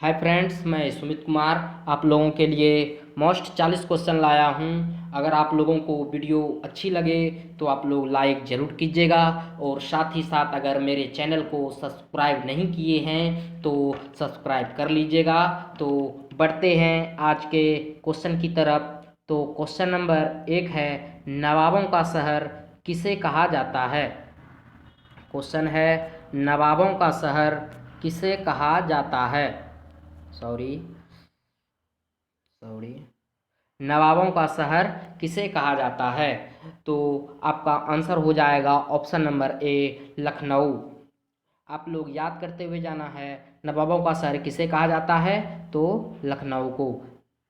Hi friends, मैं सुमित कुमार आप लोगों के लिए मोस्ट 40 क्वेश्चन लाया हूं। अगर आप लोगों को वीडियो अच्छी लगे तो आप लोग लाइक ज़रूर कीजिएगा और साथ ही साथ अगर मेरे चैनल को सब्सक्राइब नहीं किए हैं तो सब्सक्राइब कर लीजिएगा। तो बढ़ते हैं आज के क्वेश्चन की तरफ। तो क्वेश्चन नंबर 1 है, नवाबों का शहर किसे कहा जाता है। क्वेश्चन है, नवाबों का शहर किसे कहा जाता है। सॉरी सॉरी नवाबों का शहर किसे कहा जाता है। तो आपका आंसर हो जाएगा ऑप्शन नंबर ए, लखनऊ। आप लोग याद करते हुए जाना है, नवाबों का शहर किसे कहा जाता है तो लखनऊ को।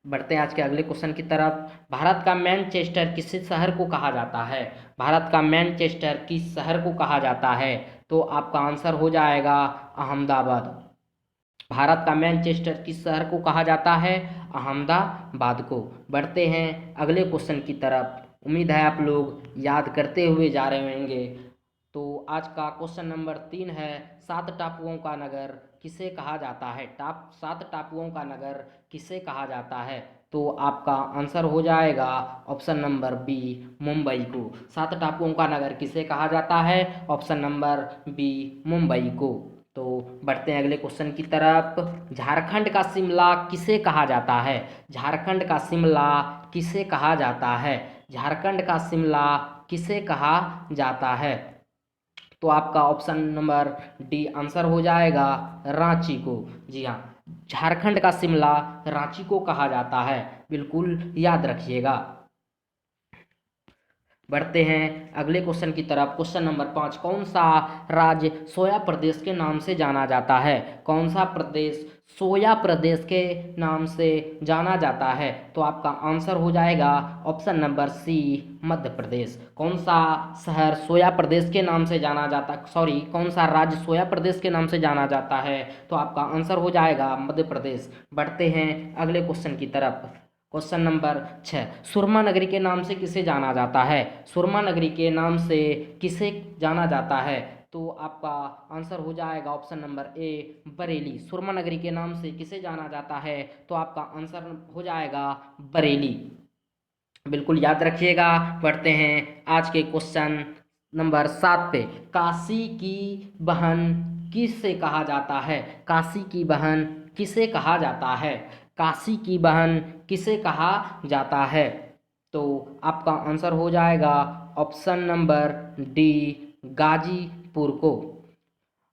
बढ़ते हैं आज के अगले क्वेश्चन की तरफ। भारत का मैनचेस्टर किस शहर को कहा जाता है। भारत का मैनचेस्टर किस शहर को कहा जाता है। तो आपका आंसर हो जाएगा अहमदाबाद। भारत का मैनचेस्टर किस शहर को कहा जाता है, अहमदाबाद को। बढ़ते हैं अगले क्वेश्चन की तरफ। उम्मीद है आप लोग याद करते हुए जा रहे होंगे। तो आज का क्वेश्चन नंबर 3 है, 7 टापुओं का नगर किसे कहा जाता है। 7 टापुओं का नगर किसे कहा जाता है। तो आपका आंसर हो जाएगा ऑप्शन नंबर बी, मुंबई को। 7 टापुओं का नगर किसे कहा जाता है, ऑप्शन नंबर बी, मुंबई को। तो बढ़ते हैं अगले क्वेश्चन की तरफ। झारखंड का शिमला किसे कहा जाता है। झारखंड का शिमला किसे कहा जाता है। झारखंड का शिमला किसे कहा जाता है। तो आपका ऑप्शन नंबर डी आंसर हो जाएगा रांची को। जी हाँ, झारखंड का शिमला रांची को कहा जाता है, बिल्कुल याद रखिएगा। बढ़ते हैं अगले क्वेश्चन की तरफ। क्वेश्चन नंबर 5, कौन सा राज्य सोया प्रदेश के नाम से जाना जाता है। कौन सा प्रदेश सोया प्रदेश के नाम से जाना जाता है। तो आपका आंसर हो जाएगा ऑप्शन नंबर सी, मध्य प्रदेश। कौन सा शहर सोया प्रदेश के नाम से जाना जाता, सॉरी कौन सा राज्य सोया प्रदेश के नाम से जाना जाता है। तो आपका आंसर हो जाएगा मध्य प्रदेश। बढ़ते हैं अगले क्वेश्चन की तरफ। क्वेश्चन नंबर 6, सुरमा नगरी के नाम से किसे जाना जाता है। सुरमा नगरी के नाम से किसे जाना जाता है। तो आपका आंसर हो जाएगा ऑप्शन नंबर ए, बरेली। सुरमा नगरी के नाम से किसे जाना जाता है। तो आपका आंसर हो जाएगा बरेली, बिल्कुल याद रखिएगा। पढ़ते हैं आज के क्वेश्चन नंबर 7 पे। काशी की बहन किसे कहा जाता है। काशी की बहन किसे कहा जाता है। काशी की बहन किसे कहा जाता है। तो आपका आंसर हो जाएगा ऑप्शन नंबर डी, गाजीपुर को।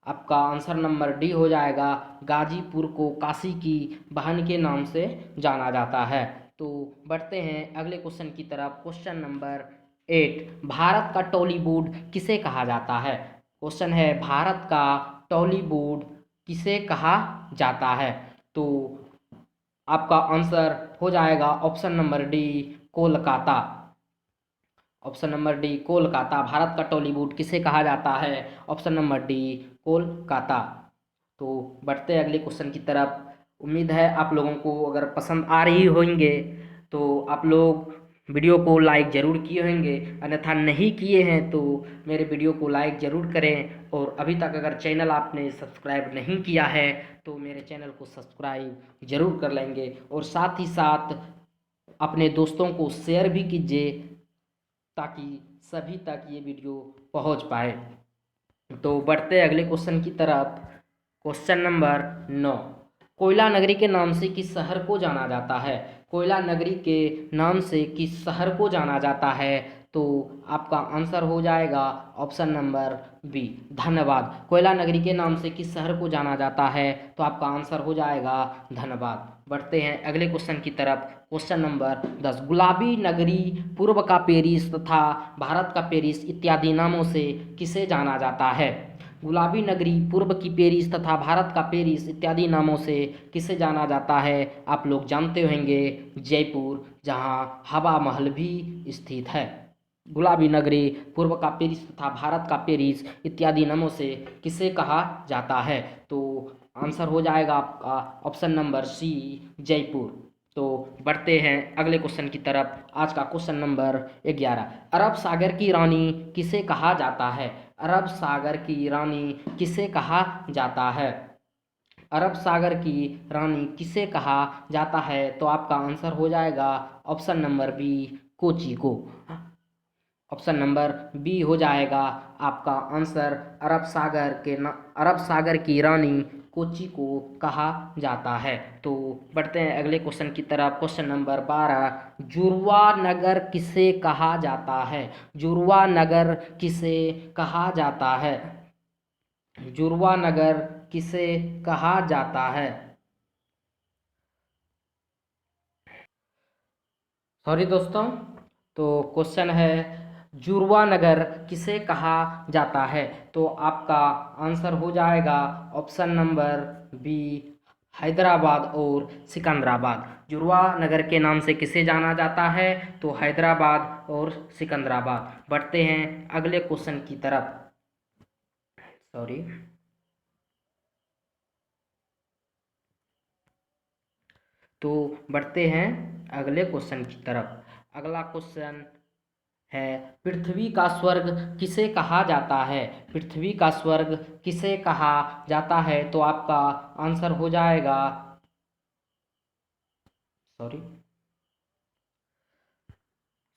आपका आंसर नंबर डी हो जाएगा, गाजीपुर को काशी की बहन के नाम से जाना जाता है। तो बढ़ते हैं अगले क्वेश्चन की तरफ। क्वेश्चन नंबर 8, भारत का टॉलीवुड किसे कहा जाता है। क्वेश्चन है, भारत का टॉलीवुड किसे कहा जाता है। तो आपका आंसर हो जाएगा option number D, Kolkata. Option number D, Kolkata. Bharat का टॉलीवुड किसे कहा जाता है, ऑप्शन नंबर डी, कोलकाता। तो बढ़ते हैं अगले क्वेश्चन की तरफ। उम्मीद है आप लोगों को अगर पसंद आ रही होंगे तो आप लोग वीडियो को लाइक ज़रूर किए होंगे, अन्यथा नहीं किए हैं तो मेरे वीडियो को लाइक ज़रूर करें। और अभी तक अगर चैनल आपने सब्सक्राइब नहीं किया है तो मेरे चैनल को सब्सक्राइब ज़रूर कर लेंगे और साथ ही साथ अपने दोस्तों को शेयर भी कीजिए ताकि सभी तक ये वीडियो पहुंच पाए। तो बढ़ते अगले क्वेश्चन की तरफ। क्वेश्चन नंबर 9, कोयला नगरी के नाम से किस शहर को जाना जाता है। कोयला नगरी के नाम से किस शहर को जाना जाता है। तो आपका आंसर हो जाएगा ऑप्शन नंबर बी, धनबाद। कोयला नगरी के नाम से किस शहर को जाना जाता है। तो आपका आंसर हो जाएगा धनबाद। बढ़ते हैं अगले क्वेश्चन की तरफ। क्वेश्चन नंबर 10, गुलाबी नगरी, पूर्व का पेरिस तथा भारत का पेरिस इत्यादि नामों से किसे जाना जाता है। गुलाबी नगरी, पूर्व की पेरिस तथा भारत का पेरिस इत्यादि नामों से किसे जाना जाता है। आप लोग जानते होंगे जयपुर, जहां हवा महल भी स्थित है। गुलाबी नगरी, पूर्व का पेरिस तथा भारत का पेरिस इत्यादि नामों से किसे कहा जाता है। तो आंसर हो जाएगा आपका ऑप्शन नंबर सी, जयपुर। तो बढ़ते हैं अगले क्वेश्चन की तरफ। आज का क्वेश्चन नंबर 11, अरब सागर की रानी किसे कहा जाता है। अरब सागर की रानी किसे कहा जाता है। अरब सागर की रानी किसे कहा जाता है? तो आपका आंसर हो जाएगा ऑप्शन नंबर बी, कोची को। ऑप्शन नंबर बी हो जाएगा आपका आंसर। अरब सागर की रानी कोची को कहा जाता है। तो बढ़ते हैं अगले क्वेश्चन की तरफ। क्वेश्चन नंबर 12, जुड़वा नगर किसे कहा जाता है? जुड़वा नगर किसे कहा जाता है? जुड़वा नगर किसे कहा जाता है? सॉरी दोस्तों, तो क्वेश्चन है जुड़वा नगर किसे कहा जाता है? तो आपका आंसर हो जाएगा ऑप्शन नंबर बी, हैदराबाद और सिकंदराबाद। जुड़वा नगर के नाम से किसे जाना जाता है? तो हैदराबाद और सिकंदराबाद। बढ़ते हैं अगले क्वेश्चन की तरफ। सॉरी, तो बढ़ते हैं अगले क्वेश्चन की तरफ। अगला क्वेश्चन है, पृथ्वी का स्वर्ग किसे कहा जाता है? पृथ्वी का स्वर्ग किसे कहा जाता है? तो आपका आंसर हो जाएगा, सॉरी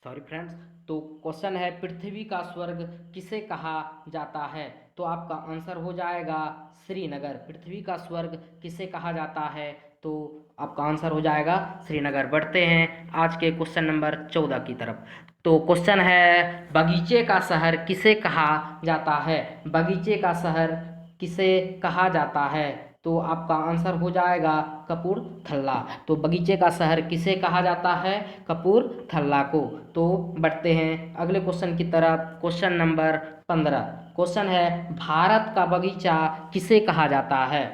सॉरी फ्रेंड्स, तो क्वेश्चन है पृथ्वी का स्वर्ग किसे कहा जाता है? तो आपका आंसर हो जाएगा श्रीनगर। पृथ्वी का स्वर्ग किसे कहा जाता है? तो आपका आंसर हो जाएगा श्रीनगर। बढ़ते हैं आज के क्वेश्चन नंबर 14 की तरफ। तो क्वेश्चन है, बगीचे का शहर किसे कहा जाता है? बगीचे का शहर किसे कहा जाता है? तो आपका आंसर हो जाएगा कपूरथला। तो बगीचे का शहर किसे कहा जाता है? कपूरथला को। तो बढ़ते हैं अगले क्वेश्चन की तरफ। क्वेश्चन नंबर 15, क्वेश्चन है, भारत का बगीचा किसे कहा जाता है?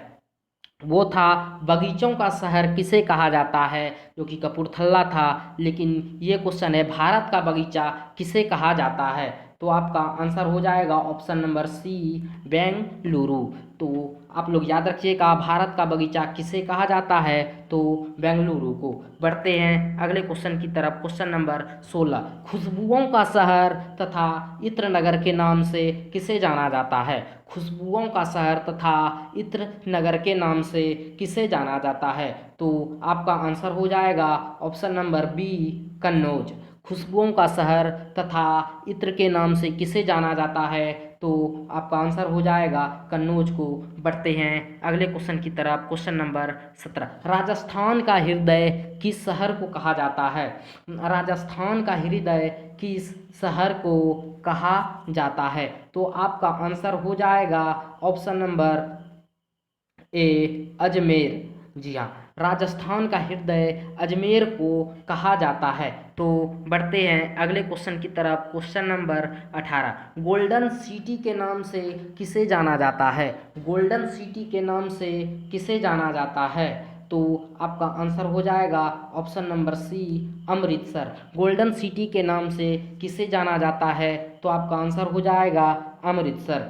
वो था, बगीचों का शहर किसे कहा जाता है, जो कि कपूरथला था। लेकिन ये क्वेश्चन है, भारत का बगीचा किसे कहा जाता है? तो आपका आंसर हो जाएगा ऑप्शन नंबर सी, बेंगलुरु। तो आप लोग याद रखिएगा, भारत का बगीचा किसे कहा जाता है? तो बेंगलुरु को। बढ़ते हैं अगले क्वेश्चन की तरफ। क्वेश्चन नंबर 16, खुशबुओं का शहर तथा इत्र नगर के नाम से किसे जाना जाता है? खुशबुओं का शहर तथा इत्र नगर के नाम से किसे जाना जाता है? तो आपका आंसर हो जाएगा ऑप्शन नंबर बी, कन्नौज। खुशबुओं का शहर तथा इत्र के नाम से किसे जाना जाता है? तो आपका आंसर हो जाएगा कन्नौज को। बढ़ते हैं अगले क्वेश्चन की तरफ। क्वेश्चन नंबर 17, राजस्थान का हृदय किस शहर को कहा जाता है? राजस्थान का हृदय किस शहर को कहा जाता है? तो आपका आंसर हो जाएगा ऑप्शन नंबर ए, अजमेर। जी हाँ, राजस्थान का हृदय अजमेर को कहा जाता है। तो बढ़ते हैं अगले क्वेश्चन की तरफ। क्वेश्चन नंबर 18, गोल्डन सिटी के नाम से किसे जाना जाता है? गोल्डन सिटी के नाम से किसे जाना जाता है? तो आपका आंसर हो जाएगा option number C, Amritsar. Golden city के नाम से किसे जाना जाता है? तो आपका आंसर हो जाएगा अमृतसर।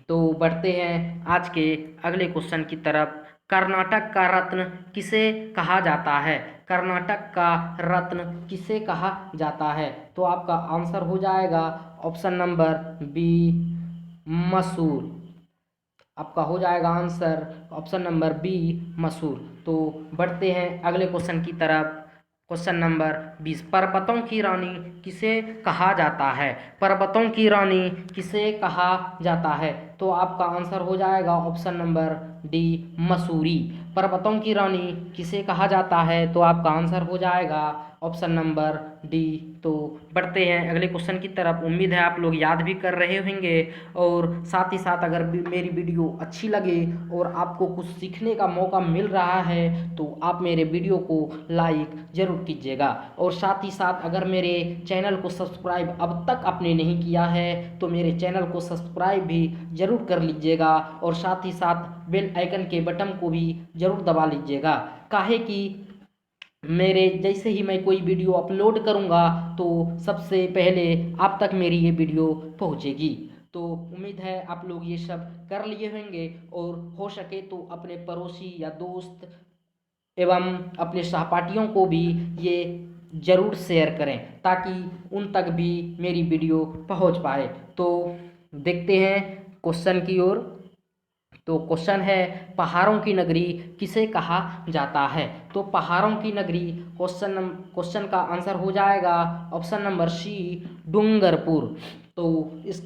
तो बढ़ते हैं आज के अगले क्वेश्चन की तरफ। कर्नाटक का रत्न किसे कहा जाता है? कर्नाटक का रत्न किसे कहा जाता है? तो आपका आंसर हो जाएगा ऑप्शन नंबर बी, मसूर। आपका हो जाएगा आंसर ऑप्शन नंबर बी, मसूर। तो बढ़ते हैं अगले क्वेश्चन की तरफ। क्वेश्चन नंबर 20, पर्वतों की रानी किसे कहा जाता है? पर्वतों की रानी किसे कहा जाता है? तो आपका आंसर हो जाएगा ऑप्शन नंबर डी, मसूरी। पर्वतों की रानी किसे कहा जाता है? तो आपका आंसर हो जाएगा ऑप्शन नंबर डी। तो बढ़ते हैं अगले क्वेश्चन की तरफ। उम्मीद है आप लोग याद भी कर रहे होंगे, और साथ ही साथ अगर मेरी वीडियो अच्छी लगे और आपको कुछ सीखने का मौका मिल रहा है तो आप मेरे वीडियो को लाइक ज़रूर कीजिएगा। और साथ ही साथ अगर मेरे चैनल को सब्सक्राइब अब तक आपने नहीं किया है तो मेरे चैनल को सब्सक्राइब भी ज़रूर कर लीजिएगा, और साथ ही साथ बेल आइकन के बटन को भी ज़रूर दबा लीजिएगा। काहे कि मेरे जैसे ही मैं कोई वीडियो अपलोड करूंगा तो सबसे पहले आप तक मेरी ये वीडियो पहुंचेगी। तो उम्मीद है आप लोग ये सब कर लिए होंगे, और हो सके तो अपने पड़ोसी या दोस्त एवं अपने सहपाठियों को भी ये ज़रूर शेयर करें, ताकि उन तक भी मेरी वीडियो पहुंच पाए। तो देखते हैं क्वेश्चन की ओर। तो क्वेश्चन है पहाड़ों की नगरी किसे कहा जाता है। तो पहाड़ों की नगरी क्वेश्चन का आंसर हो जाएगा ऑप्शन नंबर सी डूंगरपुर। तो इस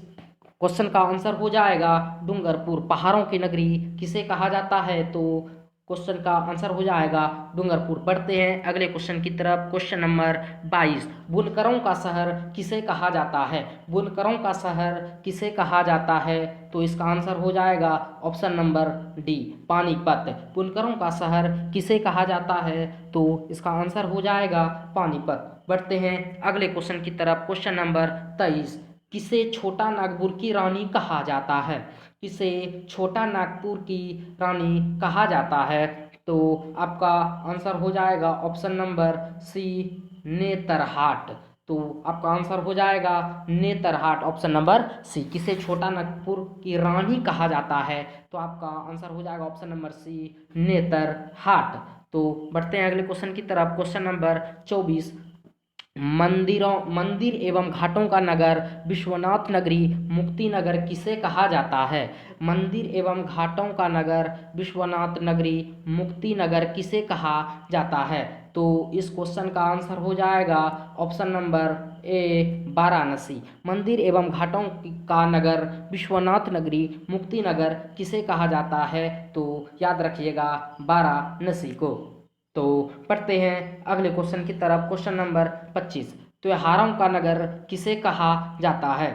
क्वेश्चन का आंसर हो जाएगा डूंगरपुर। पहाड़ों की नगरी किसे कहा जाता है, तो क्वेश्चन का आंसर हो जाएगा डूंगरपुर। बढ़ते हैं अगले क्वेश्चन की तरफ। क्वेश्चन नंबर 22, बुनकरों का शहर किसे कहा जाता है। बुनकरों का शहर किसे कहा जाता है, तो इसका आंसर हो जाएगा ऑप्शन नंबर डी पानीपत। बुनकरों का शहर किसे कहा जाता है, तो इसका आंसर हो जाएगा पानीपत। बढ़ते हैं अगले क्वेश्चन की तरफ। क्वेश्चन नंबर 23, किसे छोटा नागपुर की रानी कहा जाता है। किसे छोटा नागपुर की रानी कहा जाता है, तो आपका आंसर हो जाएगा ऑप्शन नंबर सी नेतरहाट। तो आपका आंसर हो जाएगा नेतरहाट, ऑप्शन नंबर सी। किसे छोटा नागपुर की रानी कहा जाता है, तो आपका आंसर हो जाएगा ऑप्शन नंबर सी नेतरहाट। तो बढ़ते हैं अगले क्वेश्चन की तरफ। क्वेश्चन नंबर 24, मंदिर एवं घाटों का नगर विश्वनाथ नगरी मुक्ति नगर किसे कहा जाता है। मंदिर एवं घाटों का नगर विश्वनाथ नगरी मुक्ति नगर किसे कहा जाता है, तो इस क्वेश्चन का आंसर हो जाएगा ऑप्शन नंबर ए वाराणसी। मंदिर एवं घाटों का नगर विश्वनाथ नगरी मुक्ति नगर किसे कहा जाता है, तो याद रखिएगा वाराणसी को। तो पढ़ते हैं अगले क्वेश्चन की तरफ। क्वेश्चन नंबर 25, त्योहारों का नगर किसे कहा जाता है।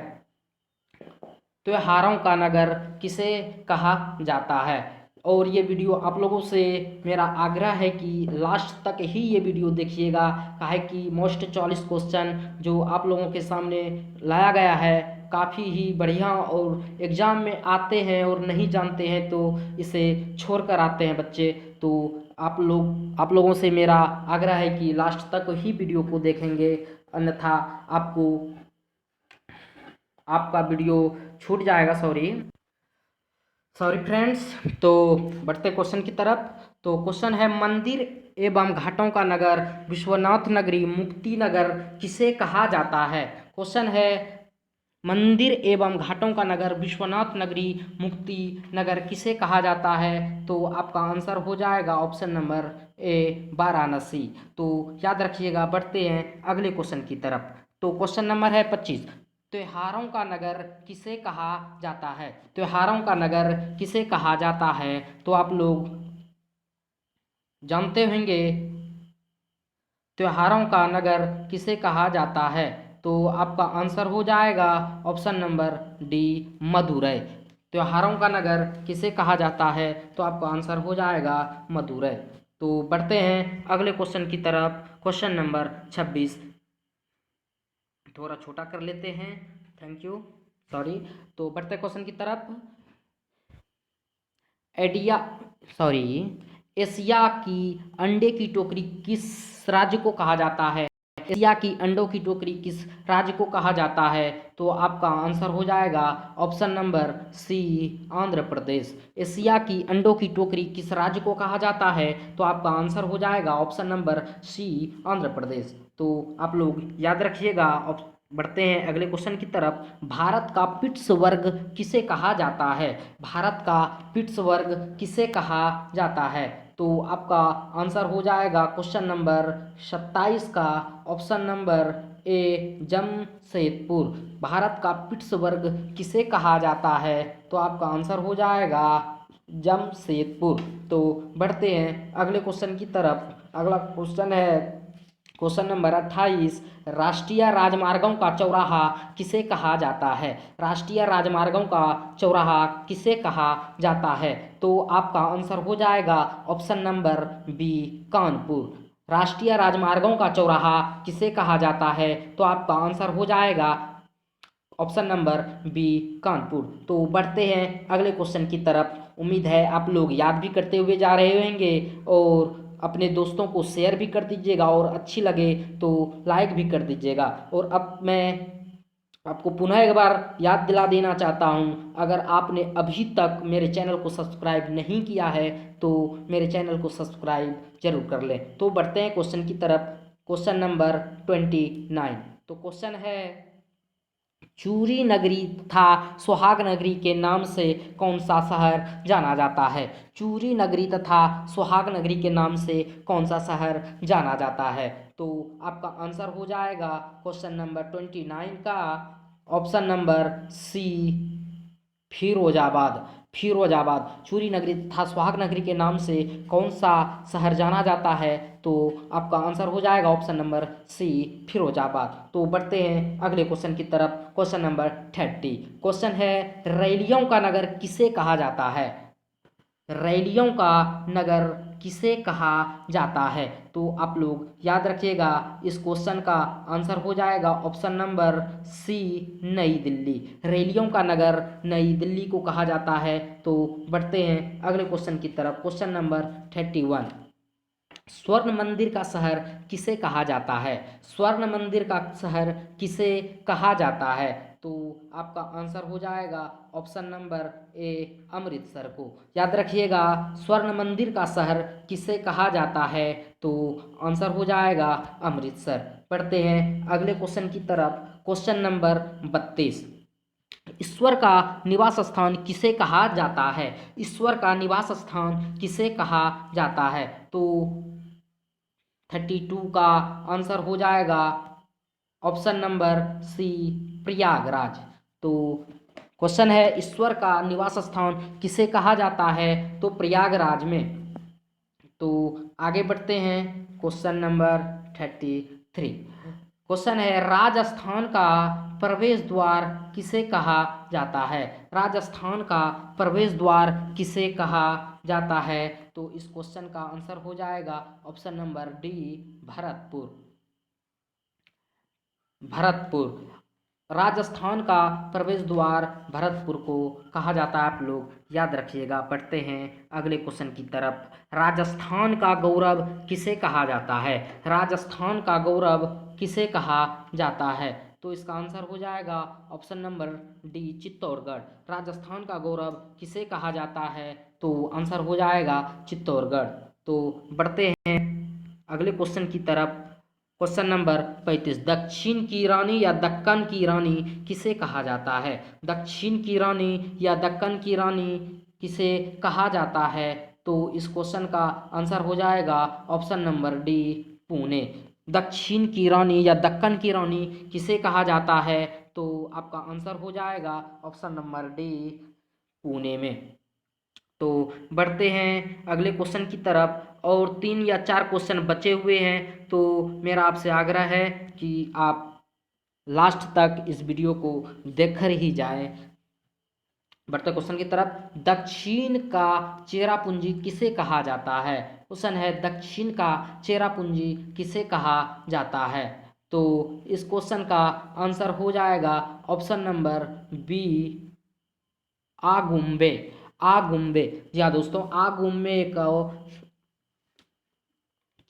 त्योहारों का नगर किसे कहा जाता है। और ये वीडियो आप लोगों से मेरा आग्रह है कि लास्ट तक ही ये वीडियो देखिएगा, काहे कि मोस्ट 40 क्वेश्चन जो आप लोगों के सामने लाया गया है काफ़ी ही बढ़िया और एग्ज़ाम में आते हैं और नहीं जानते हैं तो इसे छोड़ कर आते हैं बच्चे। तो आप लोगों से मेरा आग्रह है कि लास्ट तक ही वीडियो को देखेंगे, अन्यथा आपका वीडियो छूट जाएगा। Sorry friends. तो बढ़ते क्वेश्चन की तरफ। तो क्वेश्चन है मंदिर एवं घाटों का नगर विश्वनाथ नगरी मुक्ति नगर किसे कहा जाता है। क्वेश्चन है मंदिर एवं घाटों का नगर विश्वनाथ नगरी मुक्ति नगर किसे कहा जाता है, तो आपका आंसर हो जाएगा ऑप्शन नंबर ए वाराणसी। तो याद रखिएगा। बढ़ते हैं अगले क्वेश्चन की तरफ। तो क्वेश्चन नंबर है 25, त्योहारों का नगर किसे कहा जाता है। त्योहारों का नगर किसे कहा जाता है, तो आप लोग जानते होंगे त्योहारों का नगर किसे कहा जाता है, तो आपका आंसर हो जाएगा ऑप्शन नंबर डी मदुरई। त्योहारों का नगर किसे कहा जाता है, तो आपका आंसर हो जाएगा मदुरई। तो बढ़ते हैं अगले क्वेश्चन की तरफ। क्वेश्चन नंबर 26, थोड़ा छोटा कर लेते हैं, थैंक यू, सॉरी। तो बढ़ते क्वेश्चन की तरफ। एडिया सॉरी एशिया की अंडे की टोकरी किस राज्य को कहा जाता है। एशिया की अंडों की टोकरी किस राज्य को कहा जाता है, तो आपका आंसर हो जाएगा ऑप्शन नंबर सी आंध्र प्रदेश। एशिया की अंडों की टोकरी किस राज्य को कहा जाता है, तो आपका आंसर हो जाएगा ऑप्शन नंबर सी आंध्र प्रदेश। तो आप लोग याद रखिएगा। बढ़ते हैं अगले क्वेश्चन की तरफ। भारत का पिट्सबर्ग किसे कहा जाता है। भारत का पिट्सबर्ग किसे कहा जाता है, तो आपका आंसर हो जाएगा क्वेश्चन नंबर 27 का option number A Jamshedpur. Bharat का पिट्सबर्ग किसे कहा जाता है, तो आपका आंसर हो जाएगा जमशेदपुर। तो बढ़ते हैं अगले क्वेश्चन की तरफ। अगला क्वेश्चन है क्वेश्चन नंबर 28, राष्ट्रीय राजमार्गों का चौराहा किसे कहा जाता है। राष्ट्रीय राजमार्गों का चौराहा किसे कहा जाता है, तो आपका आंसर हो जाएगा ऑप्शन नंबर बी कानपुर। राष्ट्रीय राजमार्गों का चौराहा किसे कहा जाता है, तो आपका आंसर हो जाएगा ऑप्शन नंबर बी कानपुर। तो बढ़ते हैं अगले क्वेश्चन की तरफ। उम्मीद है आप लोग याद भी करते हुए जा रहे होंगे और अपने दोस्तों को शेयर भी कर दीजिएगा और अच्छी लगे तो लाइक भी कर दीजिएगा। और अब मैं आपको पुनः एक बार याद दिला देना चाहता हूं, अगर आपने अभी तक मेरे चैनल को सब्सक्राइब नहीं किया है तो मेरे चैनल को सब्सक्राइब जरूर कर लें। तो बढ़ते हैं क्वेश्चन की तरफ। Question number 29। तो क्वेश्चन है चूरी नगरी तथा सुहाग नगरी के नाम से कौन सा शहर जाना जाता है? चूरी नगरी तथा सुहाग नगरी के नाम से कौन सा शहर जाना जाता है? तो आपका आंसर हो जाएगा क्वेश्चन नंबर 29 का option number C, Firozabad. Firozabad चूरी नगरी तथा सुहाग नगरी के नाम से कौन सा शहर जाना जाता है? तो आपका आंसर हो जाएगा ऑप्शन नंबर सी, फिरोजाबाद। तो बढ़ते हैं अगले क्वेश्चन की तरफ। क्वेश्चन नंबर 30 क्वेश्चन है, रैलियों का नगर किसे कहा जाता है? रैलियों का नगर किसे कहा जाता है? तो आप लोग याद रखिएगा, इस क्वेश्चन का आंसर हो जाएगा ऑप्शन नंबर सी, नई दिल्ली। रैलियों का नगर नई दिल्ली को कहा जाता है। तो बढ़ते हैं अगले क्वेश्चन की तरफ। क्वेश्चन नंबर 31 स्वर्ण मंदिर का शहर किसे कहा जाता है? स्वर्ण मंदिर का शहर किसे कहा जाता है? तो आपका आंसर हो जाएगा ऑप्शन नंबर ए, अमृतसर को। याद रखिएगा, स्वर्ण मंदिर का शहर किसे कहा जाता है? तो आंसर हो जाएगा अमृतसर। पढ़ते हैं अगले क्वेश्चन की तरफ। क्वेश्चन नंबर 32 ईश्वर का निवास स्थान किसे कहा जाता है? ईश्वर का निवास स्थान किसे कहा जाता है? तो 32 का आंसर हो जाएगा ऑप्शन नंबर सी, प्रयागराज। तो क्वेश्चन है, ईश्वर का निवास स्थान किसे कहा जाता है? तो प्रयागराज में। तो आगे बढ़ते हैं क्वेश्चन नंबर 33। क्वेश्चन है, राजस्थान का प्रवेश द्वार किसे कहा जाता है? राजस्थान का प्रवेश द्वार किसे कहा जाता है? तो इस क्वेश्चन का आंसर हो जाएगा option number D, Bharatpur. Bharatpur Rajasthan का प्रवेश द्वार भरतपुर को कहा जाता है। आप लोग याद रखिएगा। पढ़ते हैं अगले क्वेश्चन की तरफ। राजस्थान का गौरव किसे कहा जाता है? राजस्थान का गौरव किसे कहा जाता है? तो इसका आंसर हो जाएगा option number D, Chittorgarh. Rajasthan का गौरव किसे कहा जाता है? तो आंसर हो जाएगा चित्तौड़गढ़। तो बढ़ते हैं अगले क्वेश्चन की तरफ। क्वेश्चन नंबर 35 दक्षिण की रानी या दक्कन की रानी किसे कहा जाता है? दक्षिण की रानी या दक्कन की रानी किसे कहा जाता है? तो इस क्वेश्चन का आंसर हो जाएगा ऑप्शन नंबर डी, पुणे। दक्षिण की रानी या दक्कन की रानी किसे कहा जाता है? तो आपका आंसर हो जाएगा ऑप्शन नंबर डी, पुणे में। तो बढ़ते हैं अगले क्वेश्चन की तरफ। और 3 या 4 क्वेश्चन बचे हुए हैं। तो मेरा आपसे आग्रह है कि आप लास्ट तक इस वीडियो को देखकर ही जाएं। बढ़ते क्वेश्चन की तरफ। दक्षिण का चेरापूंजी किसे कहा जाता है? क्वेश्चन है, दक्षिण का चेरापूंजी किसे कहा जाता है? तो इस क्वेश्चन का आंसर हो जाएगा option number B, Agumbe. Agumbe, जी हाँ दोस्तों, आगुम्बे को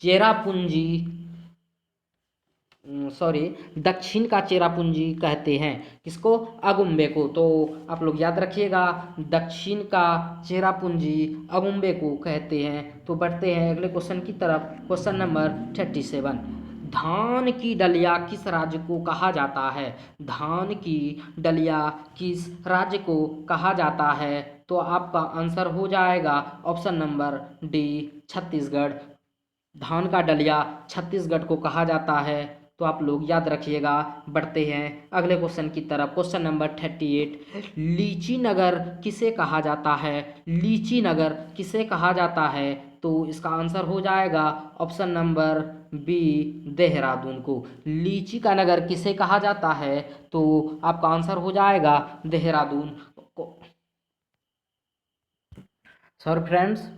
चेरापूंजी सॉरी दक्षिण का चेरापूंजी कहते हैं। किसको? अगुम्बे को। तो आप लोग याद रखिएगा, दक्षिण का चेरापूंजी अगुम्बे को कहते हैं। तो बढ़ते हैं अगले क्वेश्चन की तरफ। क्वेश्चन नंबर 37 धान की डलिया किस राज्य को कहा जाता है? धान की डलिया किस राज्य को कहा जाता है? तो आपका आंसर हो जाएगा ऑप्शन नंबर डी, छत्तीसगढ़। धान का डलिया छत्तीसगढ़ को कहा जाता है। तो आप लोग याद रखिएगा। बढ़ते हैं अगले क्वेश्चन की तरफ। क्वेश्चन नंबर 38 लीची नगर किसे कहा जाता है? लीची नगर किसे कहा जाता है? तो इसका आंसर हो जाएगा ऑप्शन नंबर बी, देहरादून को। लीची का नगर किसे कहा जाता है? तो आपका आंसर हो जाएगा देहरादून को। सॉरी फ्रेंड्स,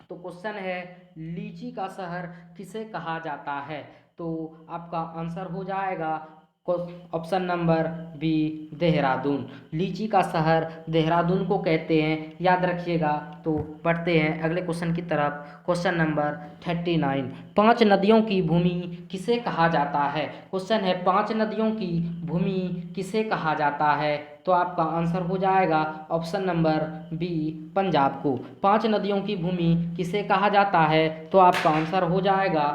तो क्वेश्चन है, लीची का शहर किसे कहा जाता है? तो आपका आंसर हो जाएगा ऑप्शन नंबर बी, देहरादून। लीची का शहर देहरादून को कहते हैं, याद रखिएगा। तो बढ़ते हैं अगले क्वेश्चन की तरफ। क्वेश्चन नंबर 39 5 नदियों की भूमि किसे कहा जाता है? क्वेश्चन है, 5 नदियों की भूमि किसे कहा जाता है? तो आपका आंसर हो जाएगा ऑप्शन नंबर बी, पंजाब को। 5 नदियों की भूमि किसे कहा जाता है? तो आपका आंसर हो जाएगा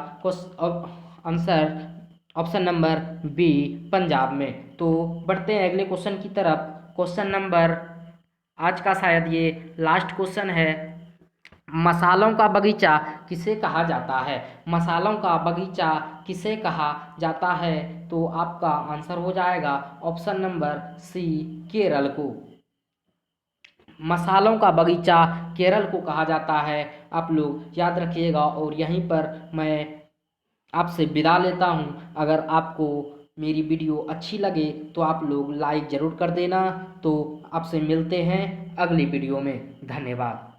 answer option number B Punjab में। तो बढ़ते हैं अगले क्वेश्चन की तरफ। क्वेश्चन नंबर, आज का शायद ये लास्ट क्वेश्चन है। मसालों का बगीचा किसे कहा जाता है? मसालों का बगीचा किसे कहा जाता है? तो आपका आंसर हो जाएगा ऑप्शन नंबर सी, केरल को। मसालों का बगीचा केरल को कहा जाता है। आप लोग याद रखिएगा। और यहीं पर मैं आपसे विदा लेता हूँ। अगर आपको मेरी वीडियो अच्छी लगे तो आप लोग लाइक ज़रूर कर देना। तो आपसे मिलते हैं अगली वीडियो में। धन्यवाद।